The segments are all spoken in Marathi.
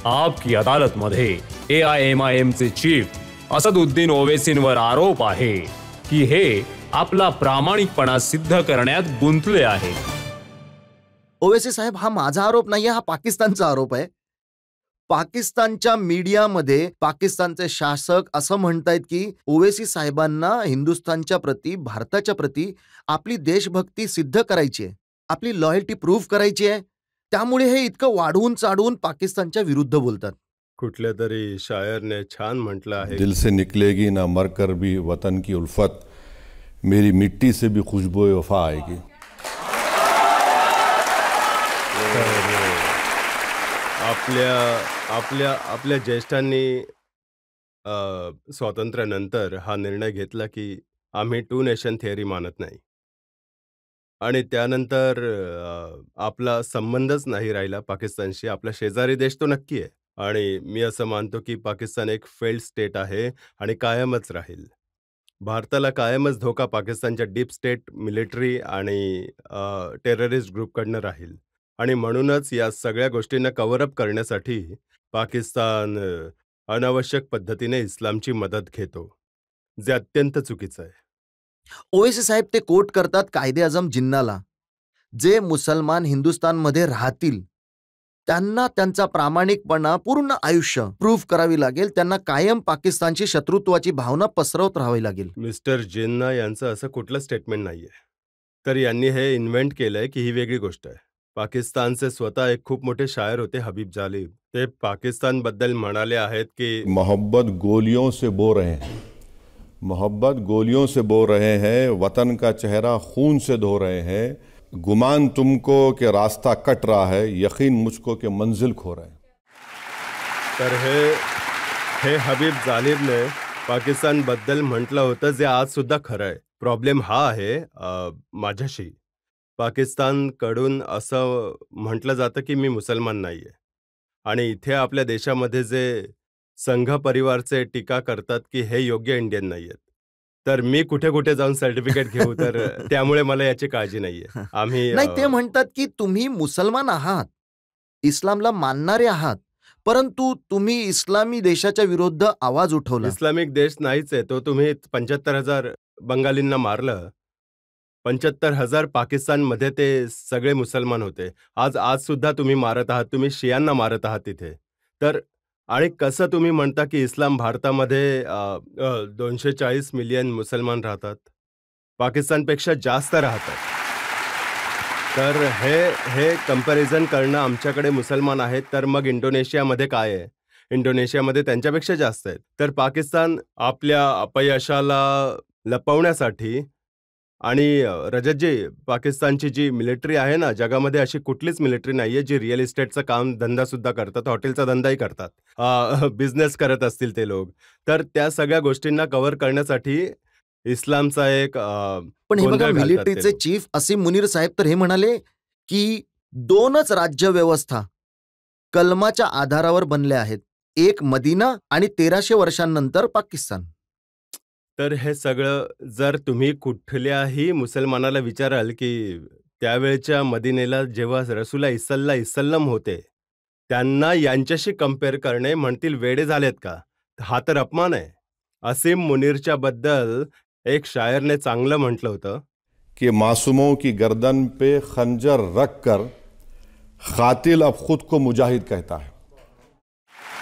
आपकी अदालतमध्ये AIMIMचे चीफ असदुद्दीन ओवैसींवर आरोप आहे की हे आपला प्रामाणिकपणा सिद्ध करण्यात गुंतले आहेत. ओवैसी साहेब, हा माझा आरोप नाहीये, हा पाकिस्तानचा आरोप आहे. पाकिस्तानच्या मीडियामध्ये पाकिस्तानचे शासक असं म्हणतायत की ओवैसी साहेबांना हिंदुस्थानच्या प्रती, भारताच्या प्रती आपली देशभक्ती सिद्ध करायची आहे, आपली लॉयल्टी प्रूव्ह करायची आहे. त्यामुळे हे इतकं वाढवून चाढवून पाकिस्तानच्या विरुद्ध बोलतात. कुठल्या तरी शायरने छान म्हटलं आहे, दिल से निकलेगी ना मरकर भी वतन की उल्फत, मेरी मिट्टी से भी खुशबू वफा आएगी. आपल्या ज्येष्ठांनी स्वातंत्र्यानंतर हा निर्णय घेतला की आम्ही 2 नेशन थिअरी मानत नाही, आणि त्यानंतर आपला संबंधच नाही राहिला पाकिस्तानशी. आपला शेजारी देश तो नक्की आहे, आणि मी असं मानतो की पाकिस्तान एक फेल्ड स्टेट आहे आणि कायमच राहील. भारताला कायमच धोका पाकिस्तानच्या डीप स्टेट मिलिटरी आणि टेररिस्ट ग्रुपकडनं राहील, आणि म्हणूनच या सगळ्या गोष्टींना कव्हरअप करण्यासाठी पाकिस्तान अनावश्यक पद्धतीने इस्लामची मदत घेतो, जे अत्यंत चुकीचं आहे. ओवैसी साहेब ते कोट करतात कायदे आजम जिन्नाला, जे मुसलमान हिंदुस्थानमध्ये राहतील त्यांना त्यांचा प्रामाणिकपणा पूर्ण आयुष्य प्रूव्ह करावी लागेल, त्यांना कायम पाकिस्तानची शत्रुत्वाची भावना पसरवत राहावी लागेल. मिस्टर जिन्ना यांचं असं कुठलं स्टेटमेंट नाहीये, तर यांनी हे इन्व्हेंट केलंय की ही वेगळी गोष्ट आहे. पाकिस्तानचे स्वतः एक खूप मोठे शायर होते, हबीब जालिब. ते पाकिस्तान बद्दल म्हणाले आहेत की मोहब्बत गोलियों से बो रहे हैं, मोहब्बत गोलियों से बो रहे हैं, वतन का चेहरा खून से धो रहे हैं, गुमान तुमको के रास्ता कट रहा है, यकीन मुझको के मंजिल खो रहे हैं. तर हे हबीब जालिबने पाकिस्तान बद्दल म्हटलं होतं, जे आज सुद्धा खरं आहे. प्रॉब्लेम हा आहे माझ्याशी, पाकिस्तानकडून असं म्हटलं जातं की मी मुसलमान नाहीये, आणि इथे आपल्या देशामध्ये जे संघ परिवारचे टीका करतात की हे योग्य इंडियन नाहीयेत, तर मी कुठे कुठे जाऊन सर्टिफिकेट घेऊ? तर त्यामुळे मला याची काळजी नाहीये. आम्ही नाही, ते म्हणतात की तुम्ही मुसलमान आहात, इस्लामला मानणारे आहात, परंतु तुम्ही इस्लामी देशाच्या विरुद्ध आवाज उठवला. इस्लामिक देश नाहीच आहे तो. तुम्ही 75,000 बंगालींना मारलं, 75,000 पाकिस्तानमध्ये ते सगळे मुसलमान होते. आज सुद्धा तुम्ही मारत आहात, तुम्ही शियांना मारत आहात तिथे. तर आणि कसं तुम्ही म्हणता की इस्लाम भारतामध्ये 240 मिलियन मुसलमान राहतात, पाकिस्तानपेक्षा जास्त राहतात. तर हे कंपॅरिझन करणं, आमच्याकडे मुसलमान आहेत तर मग इंडोनेशियामध्ये काय आहे? इंडोनेशियामध्ये त्यांच्यापेक्षा जास्त आहेत. तर पाकिस्तान आपल्या अपयशाला लपवण्यासाठी, आणि रजतजी, पाकिस्तानची जी मिलिटरी आहे ना, जगामध्ये अशी कुठलीच मिलिटरी नाहीये जी रिअल इस्टेटचं काम धंदा सुद्धा करतात, हॉटेलचा धंदाही करतात, बिझनेस करत असतील ते लोक. तर त्या सगळ्या गोष्टींना कव्हर करण्यासाठी इस्लामचा एक पण हे बघा, गोंधळ घालतात ते मिलिटरीचे लोक. चीफ असीम मुनीर साहेब तर हे म्हणाले की 2च राज्य व्यवस्था कलमाच्या आधारावर बनल्या आहेत, एक मदिना आणि 1300 वर्षांनंतर पाकिस्तान. तर हे सगळं जर तुम्ही कुठल्याही मुसलमानाला विचाराल की त्यावेळच्या मदिनेला जेव्हा रसूला इसल्लम होते, त्यांना यांच्याशी कंपेअर करणे, म्हणतील वेडे झालेत का? हा तर अपमान आहे. असीम मुनीरच्या बद्दल एक शायरने चांगलं म्हटलं होतं कि मासूमों की गर्दन पे खंजर रख कर कातिल अब खुद को मुजाहिद कहता है.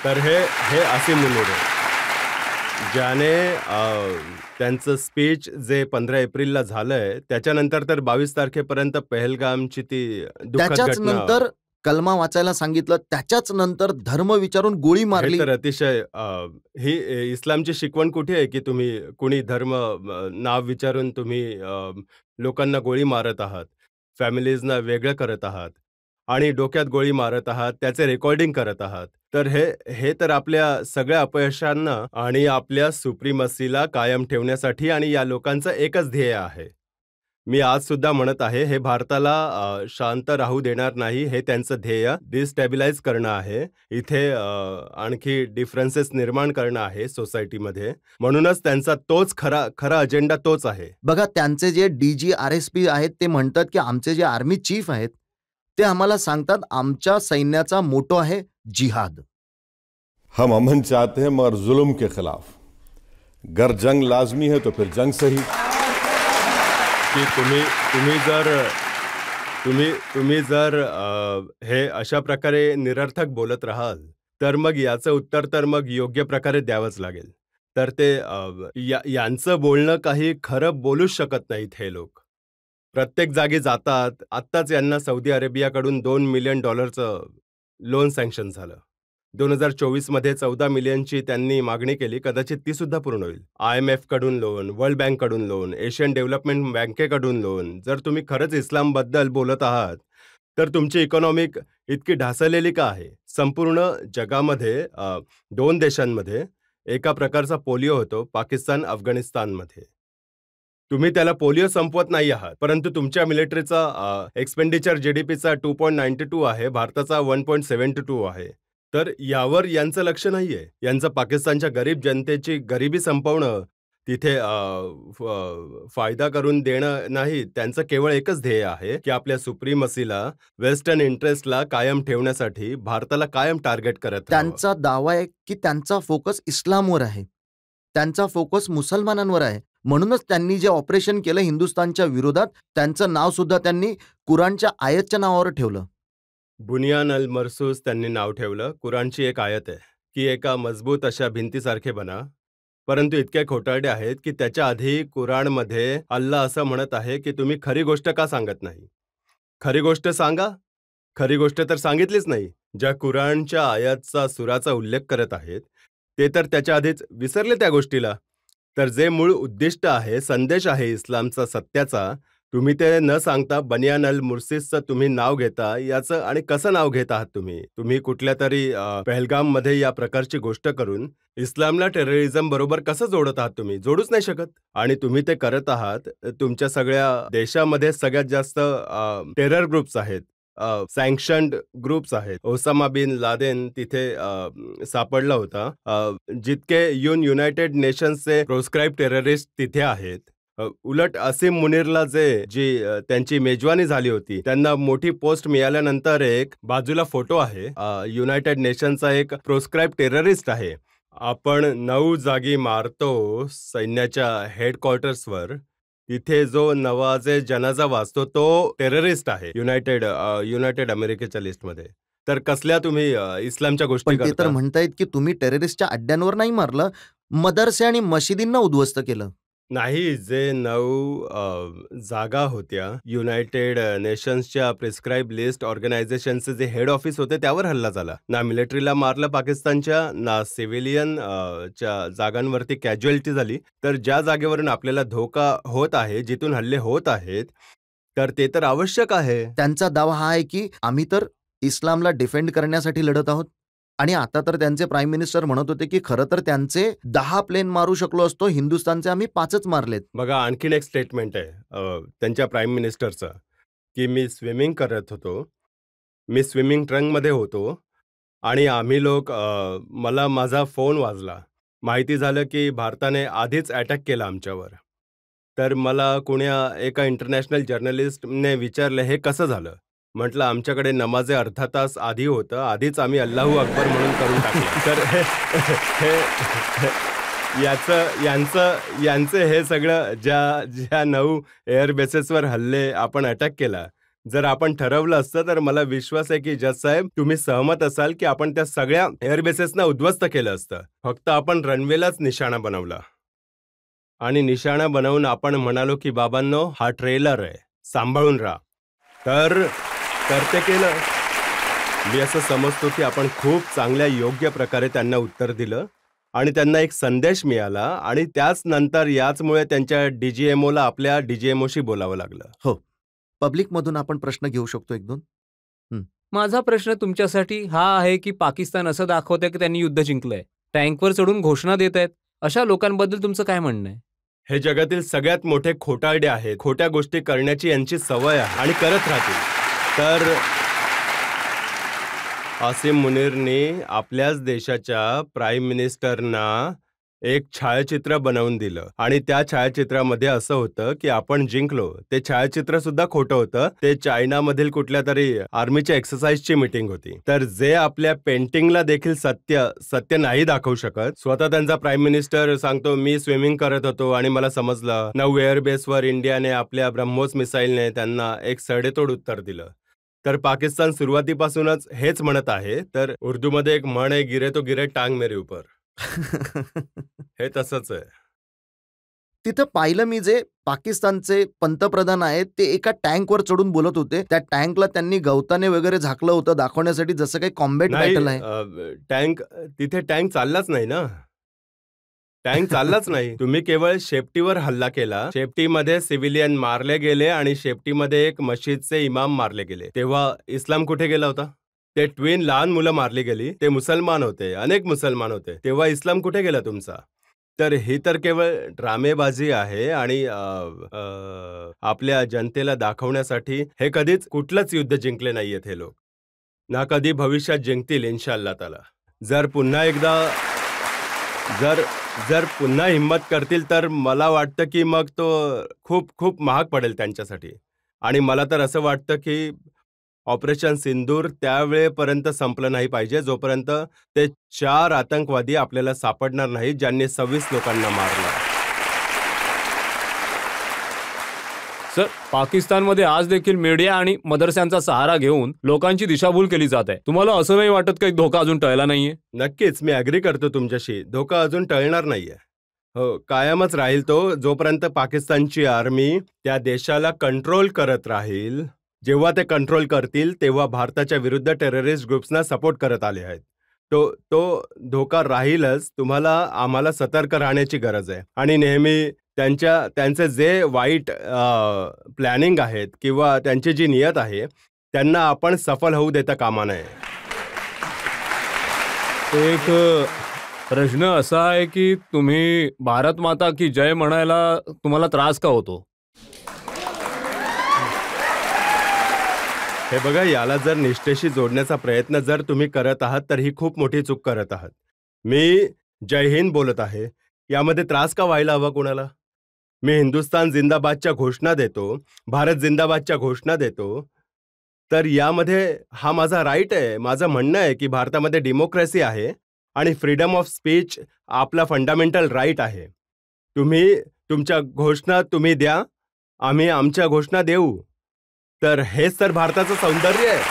तर हे असीम मुनीर आहे, ज्याने त्यांचं स्पीच जे 15 एप्रिलला झालंय, त्याच्यानंतर तर 22 तारखेपर्यंत पहलगामची ती दुःखद त्याच्याच घटना, नंतर कलमा वाचायला सांगितलं, त्याच्याच नंतर धर्म विचारून गोळी मारली. हे तर अतिशय ही इस्लामची शिकवण कुठे आहे की तुम्ही कुणी धर्म नाव विचारून तुम्ही लोकांना गोळी मारत आहात, फॅमिलीजना वेगळं करत आहात, आणि डोक्यात गोळी मारत आहात, त्याचे रेकॉर्डिंग करत आहात. तर हे तर आपल्या सगळ्या अपयशांना आणि आपल्या सुप्रीमसीला कायम ठेवण्यासाठी, आणि या लोकांचं एकच ध्येय आहे. मी आज सुद्धा म्हणत आहे, हे भारताला शांत राहू देणार नाही. हे त्यांचं ध्येय डिस्टॅबिलाइज करणं आहे, इथे आणखी डिफरन्सेस निर्माण करणं आहे सोसायटीमध्ये. म्हणूनच त्यांचा तोच खरा अजेंडा तोच आहे. बघा, त्यांचे जे DG RSP आहेत ते म्हणतात की आमचे जे आर्मी चीफ आहेत ते आम्हाला सांगतात आमच्या सैन्याचा मोटो आहे जिहाद. हम अमन चाहते हैं मगर जुल्म के खिलाफ। गर जंग लाजमी है तो फिर जंग सही। की तुम्ही जर हे अशा प्रकारे निरर्थक बोलत राहाल तर मग याचं उत्तर तर मग योग्य प्रकारे द्यावंच लागेल. तर ते यांचं बोलणं काही खरं बोलूच शकत नाहीत हे लोक. प्रत्येक जागी जातात. आत्ताच यांना सौदी अरेबियाकडून $2 मिलियन लोन सँक्शन झालं. 2024 मध्ये 14 मिलियनची त्यांनी मागणी केली. कदाचित ती सुद्धा पूर्ण होईल. IMF कडून लोन, वर्ल्ड बँक कडून लोन, एशियन डेव्हलपमेंट बँकेकडून लोन. जर तुम्ही खरंच इस्लामबद्दल बोलत आहात तर तुमची इकॉनॉमिक इतकी ढासळलेली का आहे? संपूर्ण जगामध्ये 2 देशांमध्ये एका प्रकारचा पोलिओ होतो, पाकिस्तान, अफगाणिस्तानमध्ये. तुम्ही त्याला पोलिओ संपवत नाही आहात, परंतु तुमच्या मिलिटरीचा एक्सपेंडिचर जीडीपीचा 2.92 आहे, भारताचा 1.72 आहे. तर यावर यांचं लक्ष नाहीये. यांचं पाकिस्तानच्या गरीब जनतेची गरिबी संपवणं, तिथे फायदा करून देणं नाही. त्यांचं केवळ एकच ध्येय आहे की आपल्या सुप्रीमसीला, वेस्टर्न इंटरेस्टला कायम ठेवण्यासाठी भारताला कायम टार्गेट करत राहावं. त्यांचा दावा आहे की त्यांचा फोकस इस्लामवर आहे, त्यांचा फोकस मुसलमानांवर आहे. म्हणूनच त्यांनी जे ऑपरेशन केलं हिंदुस्थानच्या विरोधात, त्यांचं नाव सुद्धा त्यांनी कुराणच्या आयतच्या नावावर ठेवलं. बुनियान अल मरसूस त्यांनी नाव ठेवलं. कुराणची एक आयत आहे की एका मजबूत अशा भिंतीसारखे बना. परंतु इतके खोटारडे आहेत की त्याच्या आधी कुराणमध्ये अल्लाह असं म्हणत आहे की तुम्ही खरी गोष्ट का सांगत नाही? खरी गोष्ट सांगा. खरी गोष्ट तर सांगितलीच नाही. ज्या कुराणच्या आयतचा सुराचा उल्लेख करत आहेत ते तर त्याच्या आधीच विसरले त्या गोष्टीला. तर जे मूळ उद्दिष्ट आहे, संदेश आहे इस्लामचा, सत्याचा, तुम्ही ते न सांगता बनियान अल मुर्सिसचं तुम्ही नाव घेता. याचं आणि कसं नाव घेत आहात तुम्ही कुठल्या तरी पहलगाममध्ये या प्रकारची गोष्ट करून इस्लामला टेररिझम बरोबर कसं जोडत आहात? तुम्ही जोडूच नाही शकत. आणि तुम्ही ते करत आहात. तुमच्या सगळ्या देशामध्ये सगळ्यात जास्त टेरर ग्रुप्स आहेत, सँक्शन्ड ग्रुप्स आहेत. ओसामा बिन लादेन तिथे सापडला होता. जितके युनायटेड नेशन्सचे प्रोस्क्राईब टेररिस्ट तिथे आहेत. उलट असीम मुनीरला जी त्यांची मेजवानी झाली होती, त्यांना मोठी पोस्ट मिळाल्यानंतर एक बाजूला फोटो आहे. युनायटेड नेशनचा एक प्रोस्क्राईब टेररिस्ट आहे. आपण 9 जागी मारतो सैन्याच्या हेडक्वार्टर्सवर. तिथे जो नवाजे जनाजा वाचतो तो टेररिस्ट आहे युनायटेड अमेरिकेच्या लिस्टमध्ये. तर कसल्या तुम्ही इस्लामच्या गोष्टी पण ते तर करता? म्हणतायत की तुम्ही टेररिस्टच्या अड्ड्यांवर नाही मारलं, मदरसे आणि मशिदींना उद्ध्वस्त केलं. नाही, जे 9 जागा होत्या युनायटेड नेशन्सच्या प्रिस्क्राईब लिस्ट ऑर्गनायझेशनचे जे हेड ऑफिस होते त्यावर हल्ला झाला. ना मिलिटरीला मारलं पाकिस्तानच्या, ना सिव्हिलियन च्या जागांवरती कॅज्युअलिटी झाली. तर ज्या जागेवरून आपल्याला धोका होत आहे, जिथून हल्ले होत आहेत, तर ते तर आवश्यक आहे. त्यांचा दावा हा आहे की आम्ही तर इस्लामला डिफेंड करण्यासाठी लढत आहोत. आणि आता तर त्यांचे प्राईम मिनिस्टर म्हणत होते की खरं तर त्यांचे 10 प्लेन मारू शकलो असतो, हिंदुस्थानचे आम्ही 5च मारलेत. बघा, आणखीन एक स्टेटमेंट आहे त्यांच्या प्राईम मिनिस्टरचं की मी स्विमिंग करत होतो, मी स्विमिंग ट्रंकमध्ये होतो आणि आम्ही लोक मला माझा फोन वाजला. माहिती झालं की भारताने आधीच अटॅक केला आमच्यावर. तर मला एका इंटरनॅशनल जर्नलिस्टने विचारलं हे कसं झालं. म्हटलं आमच्याकडे नमाजे अर्धा तास आधी होतं, आधीच आम्ही अल्लाहू अकबर म्हणून करून टाकलं. तर यांचं हे सगळं ज्या 9 एअरबेसेसवर हल्ले आपण अटॅक केला, जर आपण ठरवलं असतं तर मला विश्वास आहे की जज साहेब तुम्ही सहमत असाल की आपण त्या सगळ्या एअरबेसेसना उद्ध्वस्त केलं असतं. फक्त आपण रनवेलाच निशाणा बनवला आणि निशाणा बनवून आपण म्हणालो की बाबांनो हा ट्रेलर आहे, सांभाळून राहा. तर ते केलं. मी असं समजतो की आपण खूप चांगल्या योग्य प्रकारे त्यांना उत्तर दिलं आणि त्यांना एक संदेश मिळाला आणि त्याच नंतर याचमुळे त्यांच्या DGMOला आपल्या DGMOशी बोलावं लागलं. हो, पब्लिकमधून आपण प्रश्न घेऊ शकतो 1-2. माझा प्रश्न तुमच्यासाठी हा आहे की पाकिस्तान असं दाखवतंय की त्यांनी युद्ध जिंकलंय, टँकवर चढून घोषणा देत आहेत. अशा लोकांबद्दल तुमचं काय म्हणणं आहे? हे जगातील सगळ्यात मोठे खोटारडे आहेत. खोट्या गोष्टी करण्याची यांची सवय आहे आणि करत राहतील. तर आसिम मुनीरने आपल्याच देशाच्या प्राईम मिनिस्टरना एक छायाचित्र बनवून दिलं आणि त्या छायाचित्रामध्ये असं होतं की आपण जिंकलो. ते छायाचित्र सुद्धा खोटं होतं. ते चायनामधील कुठल्या तरी आर्मीच्या एक्सरसाइजची मीटिंग होती. तर जे आपल्या पेंटिंगला देखील सत्य नाही दाखवू शकत, स्वतः त्यांचा प्राईम मिनिस्टर सांगतो मी स्विमिंग करत होतो आणि मला समजलं. 9 एअरबेसवर इंडियाने आपल्या ब्रह्मोस मिसाईलने त्यांना एक सडेतोड उत्तर दिलं. तर पाकिस्तान सुरुवातीपासूनच हेच म्हणत आहे. तर उर्दूमध्ये एक म्हण आहे, गिरे तो गिरे टांग मेरे ऊपर. हे तसंच आहे. तिथं पाहिलं मी जे पाकिस्तानचे पंतप्रधान आहेत ते एका टँकवर चढून बोलत होते. त्या टँकला त्यांनी गवताने वगैरे झाकलं होतं दाखवण्यासाठी जसं काही कॉम्बॅट बॅटल आहे. तिथे टँक चाललाच नाही ना. टँक चाललाच नाही. तुम्ही केवळ शेपटीवर हल्ला केला. शेपटीमध्ये सिव्हिलियन मारले गेले आणि शेपटीमध्ये एक मस्जिदचे इमाम मारले गेले. तेव्हा इस्लाम कुठे गेला होता? ते ट्विन लहान मुलं मारली गेली. ते मुसलमान होते, अनेक मुसलमान होते. तेव्हा इस्लाम कुठे गेला तुमचा? तर ही तर केवळ ड्रामेबाजी आहे आणि आपल्या जनतेला दाखवण्यासाठी. हे कधीच कुठलंच युद्ध जिंकले नाहीयेत हे लोक, ना कधी भविष्यात जिंकतील इन्शाअल्लाह ताला. जर पुन्हा हिंमत करतील तर मला वाटतं की मग तो खूप खूप महाग पडेल त्यांच्यासाठी. आणि मला तर असं वाटतं की ऑपरेशन सिंदूर त्यावेळेपर्यंत संपलं नाही पाहिजे जोपर्यंत ते 4 आतंकवादी आपल्याला सापडणार नाहीत ज्यांनी 26 लोकांना मारलं. सर, पाकिस्तानमध्ये आज देखील मीडिया आणि मदरस्यांचा सहारा घेऊन लोकांची दिशाभूल केली जात आहे. तुम्हाला असं नाही वाटत का धोका अजून टळला नाहीये? नक्कीच, मी ॲग्री करतो तुमच्याशी. धोका अजून टळणार नाहीये. हो, कायमच राहील तो जोपर्यंत पाकिस्तानची आर्मी त्या देशाला कंट्रोल करत राहील. जेव्हा ते कंट्रोल करतील तेव्हा भारताच्या विरुद्ध टेररिस्ट ग्रुप्सना सपोर्ट करत आले आहेत. तो धोका राहीलच. आम्हाला सतर्क राहण्याची गरज आहे आणि नेहमी त्यांचे जे वाईट प्लॅनिंग आहेत किंवा त्यांची जी नियत आहे त्यांना आपण सफल होऊ देता कामा नये. एक प्रश्न असा आहे की तुम्ही भारत माता की जय म्हणायला तुम्हाला त्रास का होतो? हे बघा, याला जर निष्ठेशी जोडण्याचा प्रयत्न जर तुम्ही करत आहात तर ही खूप मोठी चूक करत आहात. मी जय हिंद बोलत आहे. यामध्ये त्रास का व्हायला हवा कोणाला? मी हिंदुस्तान जिंदाबादच्या घोषणा देतो, भारत जिंदाबादच्या घोषणा देतो. तर यामध्ये हा माझा राईट आहे. माझं म्हणणं आहे की भारतामध्ये डेमोक्रेसी आहे आणि फ्रीडम ऑफ स्पीच आपला फंडामेंटल राईट आहे. तुम्ही तुमच्या घोषणा तुम्ही द्या, आम्ही आमच्या घोषणा देऊ. तर हेच तर भारताचं सौंदर्य आहे.